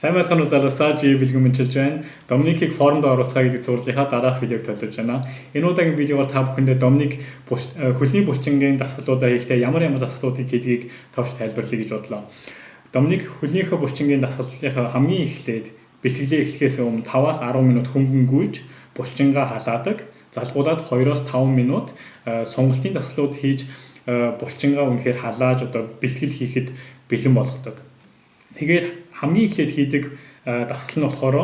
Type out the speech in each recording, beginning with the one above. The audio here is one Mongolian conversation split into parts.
Сайн байцгаана уу залуусаа, чи бэлгэн мэдчилж байна. Доминикийг формд оруулцгаа гэдэг зурлалынхаа дараах видеог төлөвлөж байна. Энэ удаагийн видеогоор та бүхэндээ Доминик хөлний булчингийн дасгалуудаа хийхдээ ямар дасгалуудыг хийдгийг товч тайлбарлая гэж бодлоо. Доминик хөлнийхөө булчингийн дасгалынхаа хамгийн эхлээд бэлтгэлээ эхлэхээс өмнө 5-аас 10 минут хөнгөнгүүлж булчингаа халаадаг. Залгуулад 2-5 минут сонголтын дасгалууд хийж булчингаа үнэхээр халааж бэлтгэл хийхэд бэлэн болгодог. Тэгээд хамгийн эхлээд хийдэг дасгал нь болохоор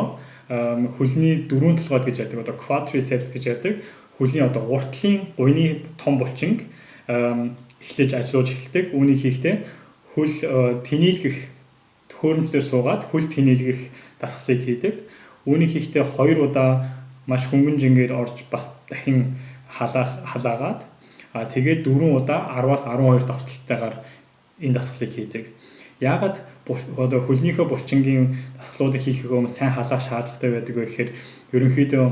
хөлний дөрвөн толгойд гэж ярьдаг, quadriceps гэж ярьдаг. Хөлний уртлын гуйны том булчинг эхлэж ажиллаж эхэлдэг. Үүнийг хийхдээ хөл тэнэлгэх төхөөрөмжлөөр суугаад хөл тэнэлгэх дасгалыг хийдэг. Үүнийг хийхдээ 2 удаа маш хөнгөн жингээр орж бас дахин халаагаад тэгээд 4 удаа 10-аас 12 давталтайгаар энэ дасгалыг хийдэг. Яагаад хөлнийхөө булчингийн дасгалуудыг хийхээ өмнө сайн халаах шаардлагатай байдаг вэ гэхээр ерөнхийдөө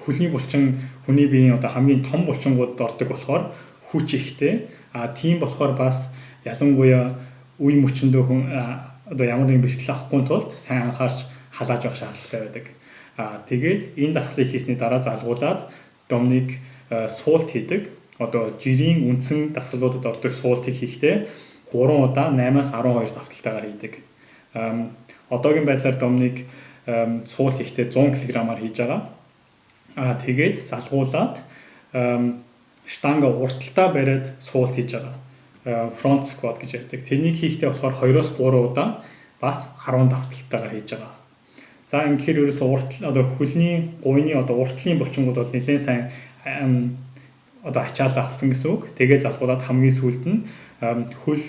хөлний булчин хүний биеийн хамгийн том булчингуудад ордог болохоор хүч ихтэй. Тийм болохоор бас ялангуяа үе мөчөндөө хүн ямар нэгэн бэртэл авахгүй тулд сайн анхаарч халааж явах шаардлагатай байдаг. Тэгээд энэ дасгалыг хийсний дараа залгуулад Доминик суулт хийдэг. Жирийн үндсэн дасгалуудад ордог суултыг хийхдээ 3 удаа 8-аас 12 давталтайгаар хийдэг. Одоогийн байдлаар Доминик суулт хийхдээ 100 кг-аар хийж байгаа. Тэгээд залгуулад штанга урталтаа бариад суулт хийж байгаа. Front squat гэж ярьдаг. Тэрнийг хийхдээ болохоор 2-оос 3 удаа бас 10 давталтайгаар хийж байгаа. За ингэхээр ерөөсөө хөлний гуйны уртлын булчингууд бол нэлээд сайн ачаалаа авсан гэсэн үг. Тэгээд залгуулад хамгийн сүүлд нь хөл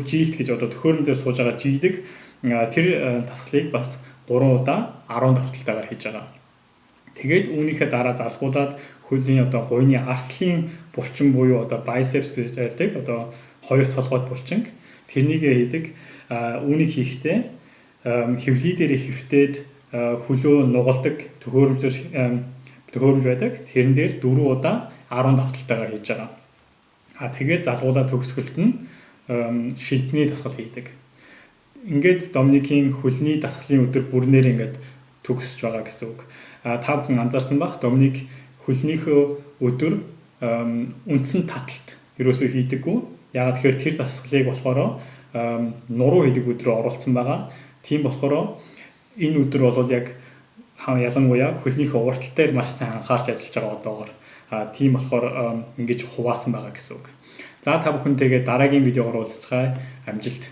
жилт гэж төхөөрөмжөөр сууж байгаа жилдэг тэр дасгалыг бас 3 удаа 10 давталтайгаар хийж байгаа. Тэгээд үүнийхээ дараа залгуулад хөлийн гуйны артлын булчин буюу biceps гэж ярьдаг. Хоёр толгойд булчинг тэрнийг хийдэг. Үүнийг хийхдээ хэвлий дээр хөвтөөд хөлөө нугалдаг төхөөрөмж байдаг. Тэрэн дээр 4 удаа 10 давталтайгаар хийж байгаа. Тэгээд залгуулаад төгсгөлд нь шилдний дасгал хийдэг. Ингээд Доминикийн хөлний дасгалын өдөр бүрнээр ингээд төгсөж байгаа гэсэн үг. Та бүхэн анзаарсан бах Доминик хөлнийхөө өдөр үндсэн таталт ерөөсөө хийдэггүй. Яагаад тэгэхээр тэр дасгалыг болохоор нуруу хийдэг өдрөө оруулсан байгаа. Тийм болохоор энэ өдөр бол яг ялангуяа хөлнийхөө уртал дээр маш сайн анхаарч ажиллаж байгаа одоогоор. Тийм болохоор ингэж хуваасан байгаа гэсэн үг. За та бүхэнтэйгээ дараагийн видеогоор уулзцгаая. Амжилт.